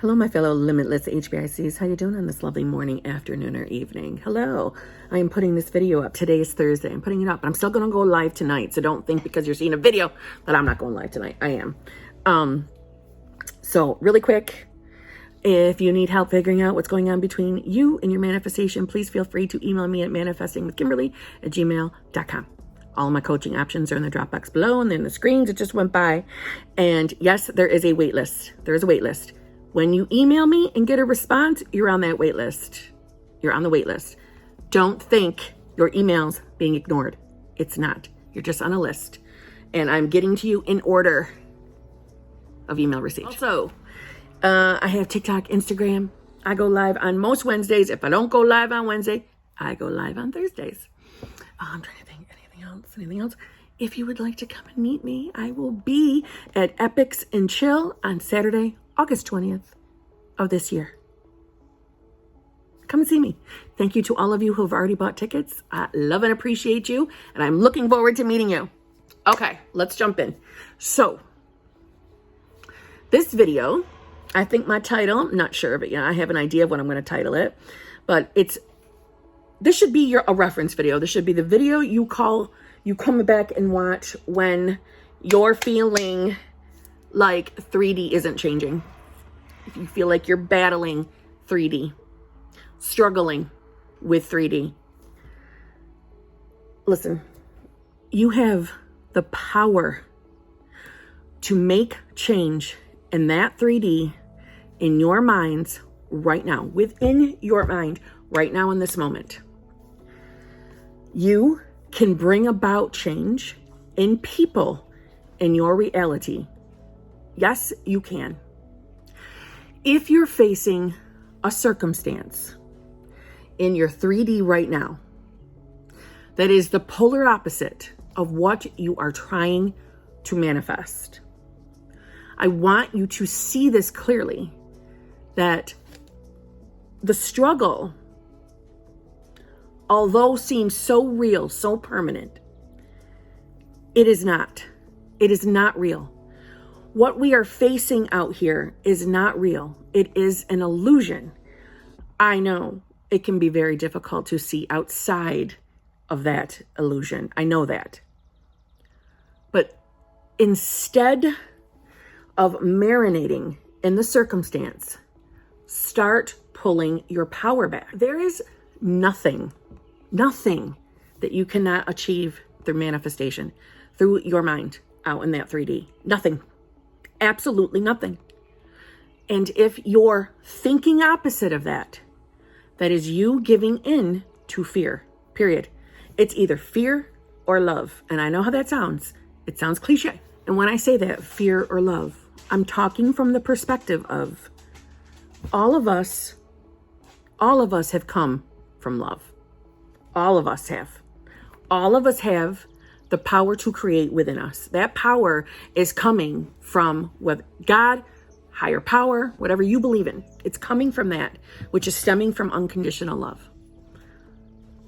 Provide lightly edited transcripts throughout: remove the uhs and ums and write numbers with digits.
Hello, my fellow limitless HBICs. How you doing on this lovely morning, afternoon, or evening? Hello. I am putting this video up. Today is Thursday. I'm putting it up. I'm still going to go live tonight. So don't think because you're seeing a video that I'm not going live tonight. I am. So really quick, if you need help figuring out what's going on between you and your manifestation, please feel free to email me at manifestingwithkimberly@gmail.com. All of my coaching options are in the drop box below and then the screens that just went by. And yes, there is a wait list. There is a wait list. When you email me and get a response, you're on that wait list. You're on the wait list. Don't think your email's being ignored. It's not. You're just on a list. And I'm getting to you in order of email receipt. Also, I have TikTok, Instagram. I go live on most Wednesdays. If I don't go live on Wednesday, I go live on Thursdays. I'm trying to think anything else. If you would like to come and meet me, I will be at Hbic and Chill on Saturday, August 20th of this year. Come and see me. Thank you to all of you who have already bought tickets. I love and appreciate you, and I'm looking forward to meeting you. Okay, let's jump in. So, this video, I think my title, I'm not sure, but yeah, I have an idea of what I'm going to title it, but this should be a reference video. This should be the video you come back and watch when you're feeling like 3D isn't changing. If you feel like you're battling 3D, struggling with 3D. Listen, you have the power to make change in that 3D in your minds right now, within your mind right now in this moment. You can bring about change in people in your reality. Yes, you can. If you're facing a circumstance in your 3D right now that is the polar opposite of what you are trying to manifest, I want you to see this clearly, that the struggle, although seems so real, so permanent, it is not. It is not real. What we are facing out here is not real. It is an illusion. I know it can be very difficult to see outside of that illusion. I know that. But instead of marinating in the circumstance, start pulling your power back. There is nothing that you cannot achieve through manifestation, through your mind out in that 3D. Nothing. Absolutely nothing. And if you're thinking opposite of that, that is you giving in to fear, period. It's either fear or love. And I know how that sounds. It sounds cliche. And when I say that, fear or love, I'm talking from the perspective of all of us have come from love. All of us have. All of us have the power to create within us. That power is coming from God, higher power, whatever you believe in. It's coming from that, which is stemming from unconditional love.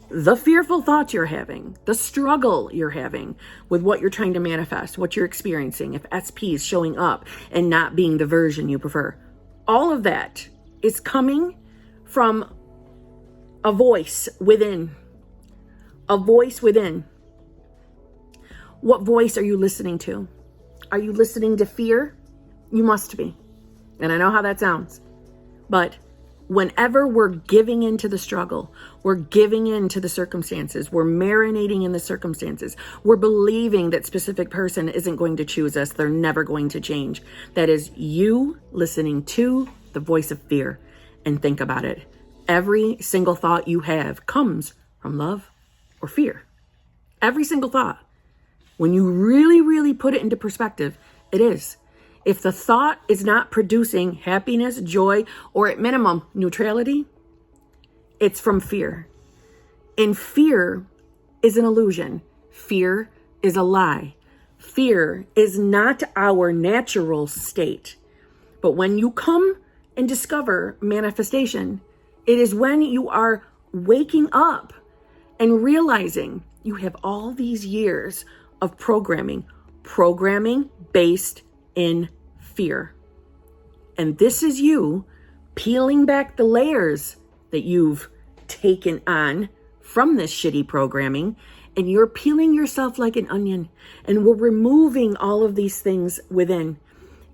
The fearful thoughts you're having, the struggle you're having with what you're trying to manifest, what you're experiencing, if SP is showing up and not being the version you prefer, all of that is coming from a voice within. A voice within. What voice are you listening to? Are you listening to fear? You must be. And I know how that sounds. But whenever we're giving into the struggle, we're giving into the circumstances, we're marinating in the circumstances, we're believing that specific person isn't going to choose us, they're never going to change. That is you listening to the voice of fear. And think about it. Every single thought you have comes from love or fear. Every single thought. When you really, really put it into perspective, it is. If the thought is not producing happiness, joy, or at minimum neutrality, it's from fear. And fear is an illusion. Fear is a lie. Fear is not our natural state. But when you come and discover manifestation, it is when you are waking up and realizing you have all these years of programming based in fear. And this is you peeling back the layers that you've taken on from this shitty programming, and you're peeling yourself like an onion, and we're removing all of these things within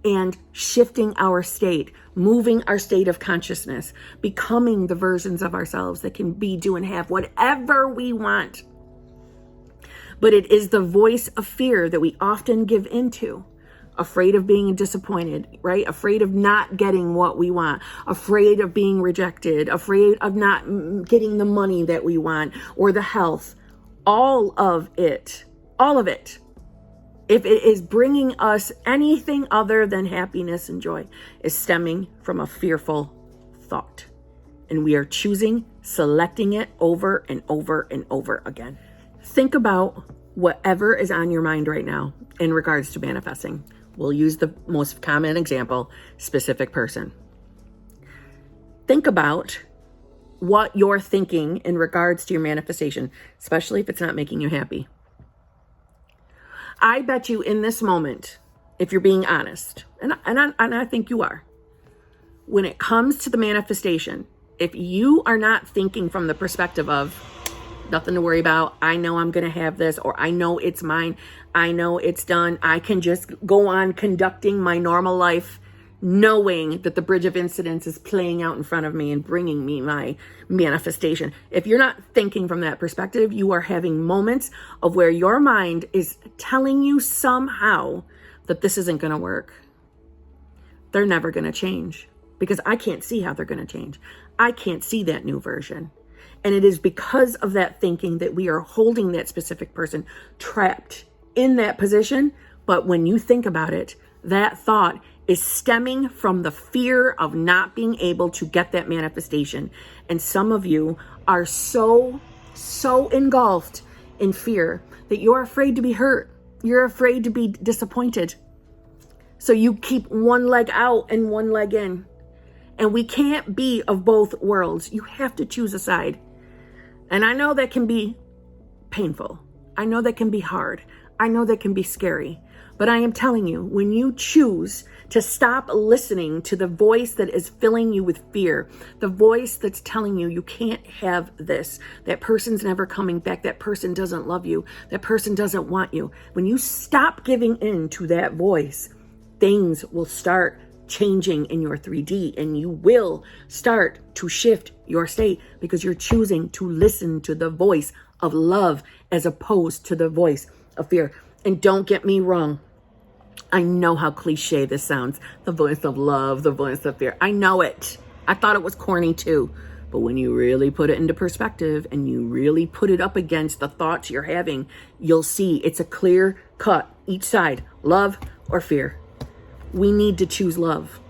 and shifting our state, moving our state of consciousness, becoming the versions of ourselves that can be, do, and have whatever we want. But it is the voice of fear that we often give into. Afraid of being disappointed, right? Afraid of not getting what we want, afraid of being rejected, afraid of not getting the money that we want or the health. All of it, if it is bringing us anything other than happiness and joy, is stemming from a fearful thought. And we are selecting it over and over and over again. Think about whatever is on your mind right now in regards to manifesting. We'll use the most common example, specific person. Think about what you're thinking in regards to your manifestation, especially if it's not making you happy. I bet you in this moment, if you're being honest, and I think you are, when it comes to the manifestation, if you are not thinking from the perspective of nothing to worry about, I know I'm going to have this, or I know it's mine, I know it's done, I can just go on conducting my normal life, knowing that the bridge of incidents is playing out in front of me and bringing me my manifestation. If you're not thinking from that perspective, you are having moments of where your mind is telling you somehow that this isn't going to work. They're never going to change because I can't see how they're going to change. I can't see that new version. And it is because of that thinking that we are holding that specific person trapped in that position. But when you think about it, that thought is stemming from the fear of not being able to get that manifestation. And some of you are so engulfed in fear that you're afraid to be hurt. You're afraid to be disappointed. So you keep one leg out and one leg in. And we can't be of both worlds. You have to choose a side. And I know that can be painful. I know that can be hard. I know that can be scary. But I am telling you, when you choose to stop listening to the voice that is filling you with fear, the voice that's telling you you can't have this, that person's never coming back, that person doesn't love you, that person doesn't want you. When you stop giving in to that voice, things will start changing in your 3D, and you will start to shift your state because you're choosing to listen to the voice of love as opposed to the voice of fear. And don't get me wrong, I know how cliche this sounds, the voice of love, the voice of fear. I know it. I thought it was corny too. But when you really put it into perspective and you really put it up against the thoughts you're having, you'll see it's a clear cut, each side, love or fear. We need to choose love.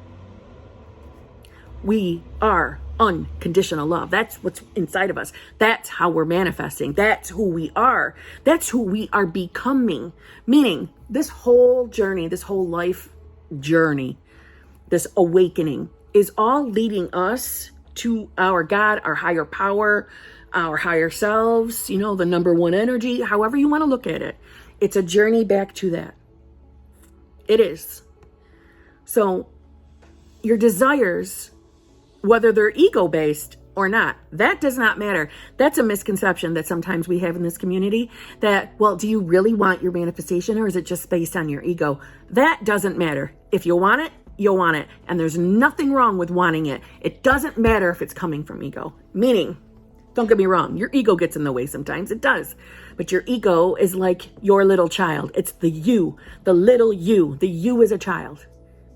We are unconditional love. That's what's inside of us. That's how we're manifesting. That's who we are. That's who we are becoming. Meaning this whole journey, this whole life journey, this awakening is all leading us to our God, our higher power, our higher selves, the number one energy, however you want to look at it. It's a journey back to that. It is. So your desires, whether they're ego-based or not, that does not matter. That's a misconception that sometimes we have in this community that, well, do you really want your manifestation or is it just based on your ego? That doesn't matter. If you want it, you'll want it. And there's nothing wrong with wanting it. It doesn't matter if it's coming from ego. Meaning, don't get me wrong, your ego gets in the way sometimes. It does. But your ego is like your little child. It's the you, the little you. The you is a child.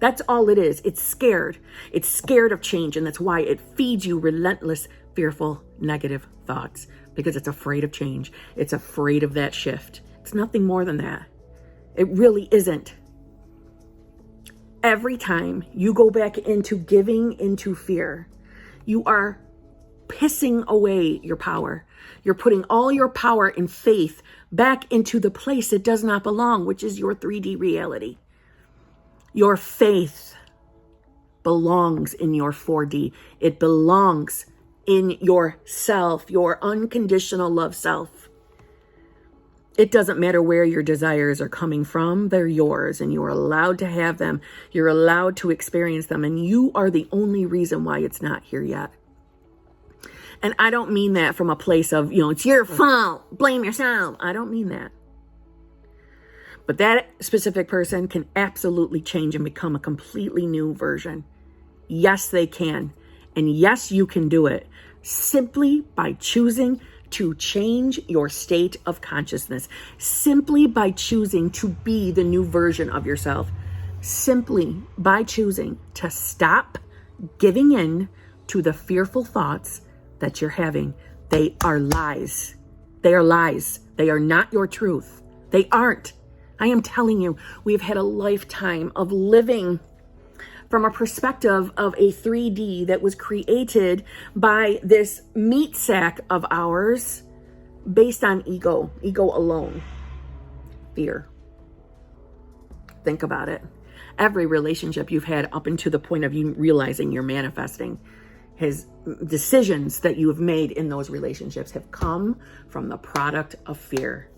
That's all it is. It's scared. It's scared of change. And that's why it feeds you relentless, fearful, negative thoughts. Because it's afraid of change. It's afraid of that shift. It's nothing more than that. It really isn't. Every time you go back into giving into fear, you are pissing away your power. You're putting all your power and faith back into the place it does not belong, which is your 3D reality. Your faith belongs in your 4D. It belongs in yourself, your unconditional love self. It doesn't matter where your desires are coming from. They're yours and you're allowed to have them. You're allowed to experience them. And you are the only reason why it's not here yet. And I don't mean that from a place of, it's your fault, blame yourself. I don't mean that. But that specific person can absolutely change and become a completely new version. Yes, they can. And yes, you can do it simply by choosing to change your state of consciousness, simply by choosing to be the new version of yourself, simply by choosing to stop giving in to the fearful thoughts that you're having. They are lies. They are lies. They are not your truth. They aren't. I am telling you, we've had a lifetime of living from a perspective of a 3D that was created by this meat sack of ours based on ego alone, fear. Think about it. Every relationship you've had up until the point of you realizing you're manifesting, his decisions that you have made in those relationships have come from the product of fear.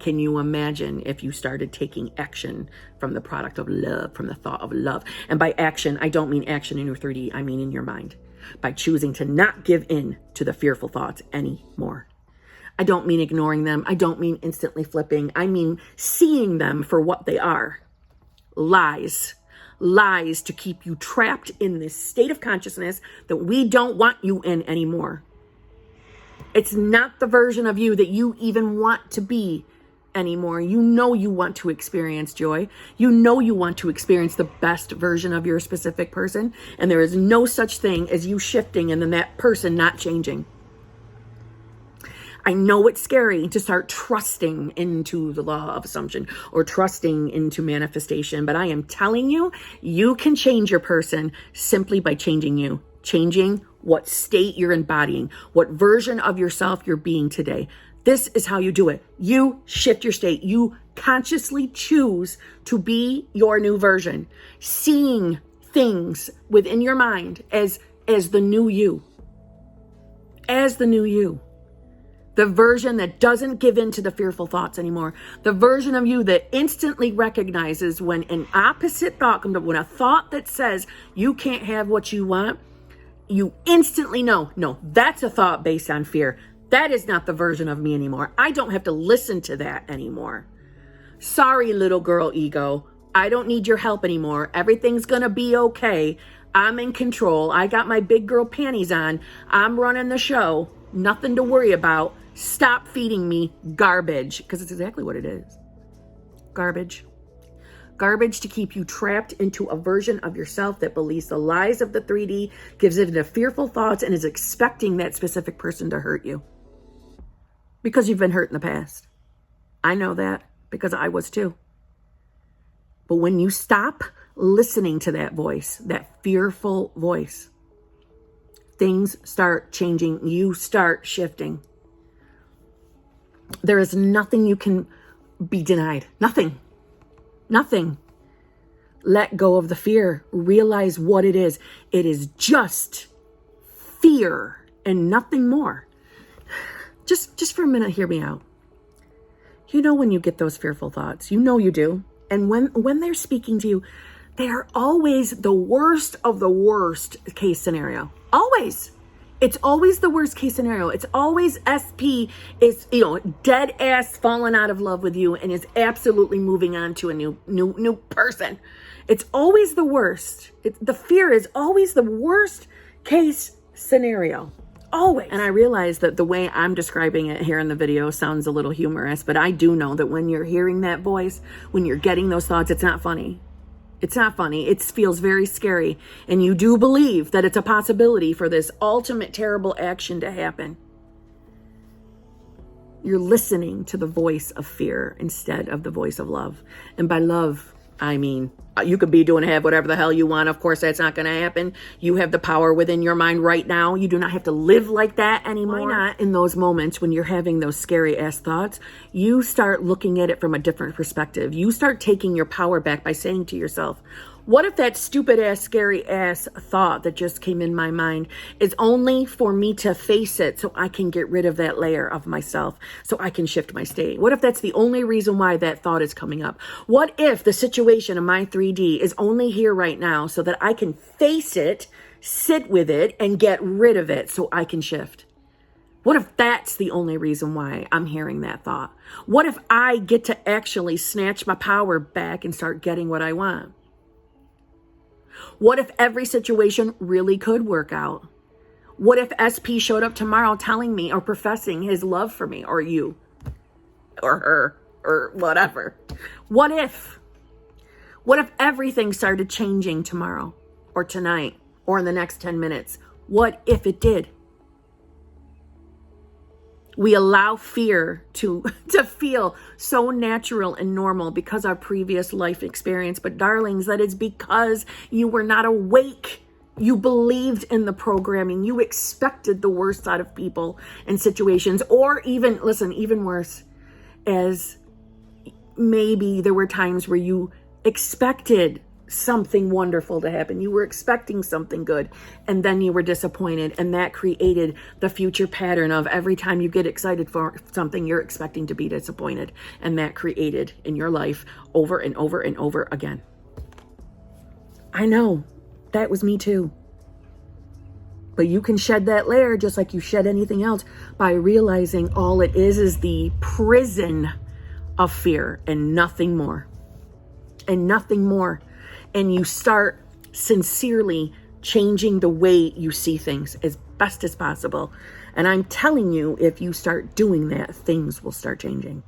Can you imagine if you started taking action from the product of love, from the thought of love? And by action, I don't mean action in your 3D, I mean in your mind. By choosing to not give in to the fearful thoughts anymore. I don't mean ignoring them. I don't mean instantly flipping. I mean seeing them for what they are. Lies. Lies to keep you trapped in this state of consciousness that we don't want you in anymore. It's not the version of you that you even want to be anymore. You know you want to experience joy. You know you want to experience the best version of your specific person. And there is no such thing as you shifting and then that person not changing. I know it's scary to start trusting into the law of assumption or trusting into manifestation, but I am telling you, you can change your person simply by changing you, changing what state you're embodying, what version of yourself you're being today. This is how you do it. You shift your state. You consciously choose to be your new version, seeing things within your mind as the new you, as the new you. The version that doesn't give in to the fearful thoughts anymore. The version of you that instantly recognizes when an opposite thought comes up, when a thought that says you can't have what you want, you instantly know, no, that's a thought based on fear. That is not the version of me anymore. I don't have to listen to that anymore. Sorry, little girl ego. I don't need your help anymore. Everything's going to be okay. I'm in control. I got my big girl panties on. I'm running the show. Nothing to worry about. Stop feeding me garbage, because it's exactly what it is. Garbage. Garbage to keep you trapped into a version of yourself that believes the lies of the 3D, gives it the fearful thoughts, and is expecting that specific person to hurt you. Because you've been hurt in the past. I know that because I was too. But when you stop listening to that voice, that fearful voice, things start changing. You start shifting. There is nothing you can be denied. Nothing. Nothing. Let go of the fear. Realize what it is. It is just fear and nothing more. Just for a minute, hear me out. You know when you get those fearful thoughts, you know you do. And when they're speaking to you, they are always the worst of the worst case scenario. Always. It's always the worst case scenario. It's always SP is, dead ass falling out of love with you and is absolutely moving on to a new person. It's always the worst. The fear is always the worst case scenario. Always. And I realize that the way I'm describing it here in the video sounds a little humorous, but I do know that when you're hearing that voice, when you're getting those thoughts, it's not funny. It's not funny. It feels very scary. And you do believe that it's a possibility for this ultimate terrible action to happen. You're listening to the voice of fear instead of the voice of love. And by love, I mean, you could be doing have whatever the hell you want. Of course, that's not going to happen. You have the power within your mind right now. You do not have to live like that anymore. Why not? In those moments when you're having those scary ass thoughts, you start looking at it from a different perspective. You start taking your power back by saying to yourself, What if that stupid ass, scary ass thought that just came in my mind is only for me to face it so I can get rid of that layer of myself, so I can shift my state? What if that's the only reason why that thought is coming up? What if the situation of my 3D is only here right now so that I can face it, sit with it, and get rid of it so I can shift? What if that's the only reason why I'm hearing that thought? What if I get to actually snatch my power back and start getting what I want? What if every situation really could work out? What if SP showed up tomorrow telling me or professing his love for me or you or her or whatever? What if everything started changing tomorrow or tonight or in the next 10 minutes? What if it did? We allow fear to feel so natural and normal because our previous life experience. But darlings, that is because you were not awake. You believed in the programming. You expected the worst out of people and situations, or even worse, as maybe there were times where you expected something wonderful to happen. You were expecting something good, and then you were disappointed, and that created the future pattern of every time you get excited for something, you're expecting to be disappointed, and that created in your life over and over and over again. I know, that was me too. But you can shed that layer just like you shed anything else by realizing all it is the prison of fear and nothing more. And nothing more. And you start sincerely changing the way you see things as best as possible. And I'm telling you, if you start doing that, things will start changing.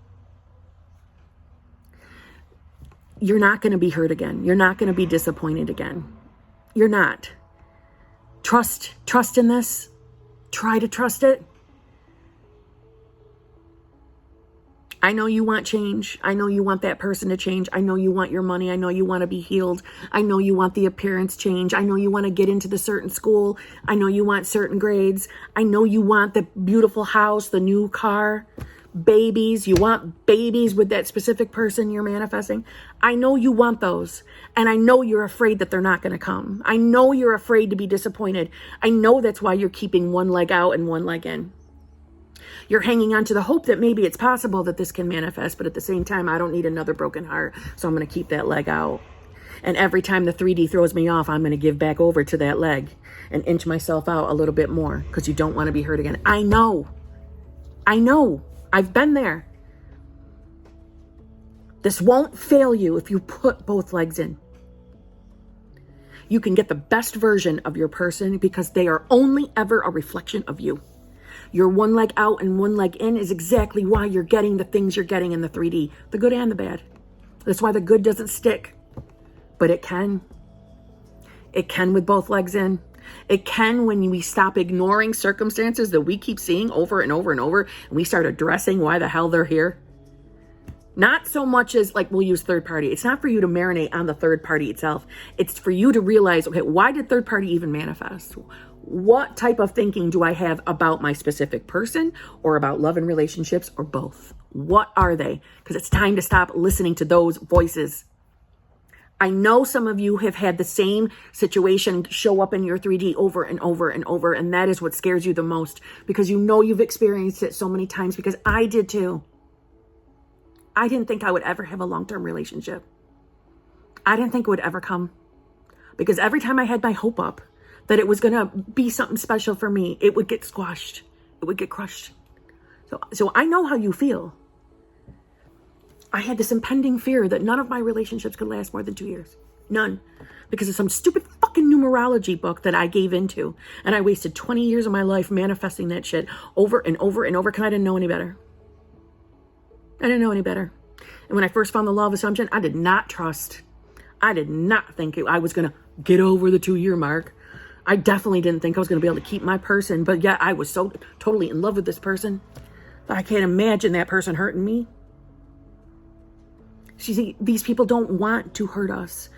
You're not going to be hurt again. You're not going to be disappointed again. You're not. Trust in this. Try to trust it. I know you want change. I know you want that person to change. I know you want your money. I know you want to be healed. I know you want the appearance change. I know you want to get into the certain school. I know you want certain grades. I know you want the beautiful house, the new car, babies. You want babies with that specific person you're manifesting. I know you want those. And I know you're afraid that they're not going to come. I know you're afraid to be disappointed. I know that's why you're keeping one leg out and one leg in. You're hanging on to the hope that maybe it's possible that this can manifest, but at the same time, I don't need another broken heart, so I'm going to keep that leg out. And every time the 3D throws me off, I'm going to give back over to that leg and inch myself out a little bit more because you don't want to be hurt again. I know. I've been there. This won't fail you if you put both legs in. You can get the best version of your person because they are only ever a reflection of you. Your one leg out and one leg in is exactly why you're getting the things you're getting in the 3D, the good and the bad. That's why the good doesn't stick, but it can. It can with both legs in. It can when we stop ignoring circumstances that we keep seeing over and over and over, and we start addressing why the hell they're here. Not so much as like we'll use third party. It's not for you to marinate on the third party itself. It's for you to realize, okay, why did third party even manifest? What type of thinking do I have about my specific person or about love and relationships or both? What are they? Because it's time to stop listening to those voices. I know some of you have had the same situation show up in your 3D over and over and over, and that is what scares you the most because you know you've experienced it so many times because I did too. I didn't think I would ever have a long-term relationship. I didn't think it would ever come because every time I had my hope up that it was going to be something special for me, it would get squashed. It would get crushed. So I know how you feel. I had this impending fear that none of my relationships could last more than 2 years. None. Because of some stupid fucking numerology book that I gave into. And I wasted 20 years of my life manifesting that shit over and over and over because I didn't know any better. I didn't know any better. And when I first found the law of assumption, I did not trust. I did not think I was going to get over the 2-year mark. I definitely didn't think I was going to be able to keep my person. But yet I was so totally in love with this person that I can't imagine that person hurting me. See, these people don't want to hurt us.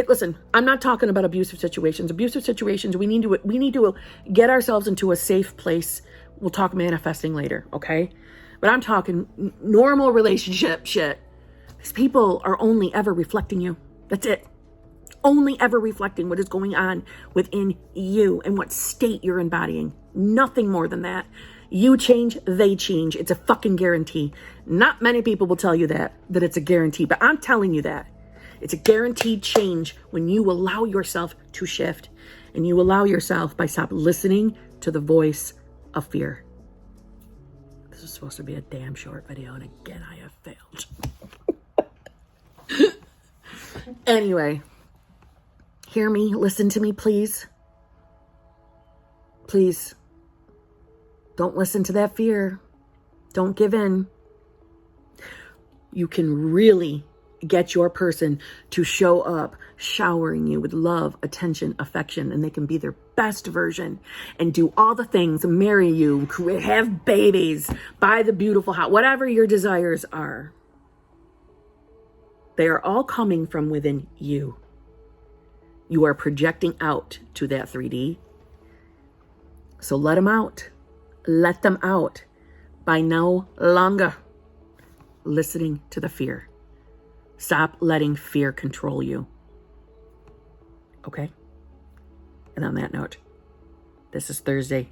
Listen, I'm not talking about abusive situations. Abusive situations, we need to get ourselves into a safe place. We'll talk manifesting later, okay? But I'm talking normal relationship shit. These people are only ever reflecting you. That's it. only ever reflecting what is going on within you and what state you're embodying. Nothing more than that. You change, they change. It's a fucking guarantee. Not many people will tell you that it's a guarantee, but I'm telling you that. It's a guaranteed change when you allow yourself to shift and you allow yourself by stop listening to the voice of fear. This is supposed to be a damn short video, and again, I have failed. Anyway, hear me, listen to me, please. Please. Don't listen to that fear. Don't give in. You can really get your person to show up showering you with love, attention, affection, and they can be their best version and do all the things, marry you, have babies, buy the beautiful house, whatever your desires are. They are all coming from within you. You are projecting out to that 3D. So let them out. Let them out by no longer listening to the fear. Stop letting fear control you. Okay? And on that note, this is Thursday,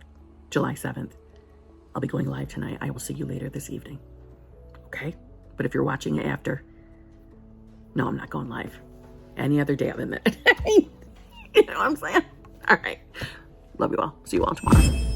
July 7th. I'll be going live tonight. I will see you later this evening. Okay? But if you're watching it after, no, I'm not going live. Any other day other than that. You know what I'm saying? All right. Love you all. See you all tomorrow.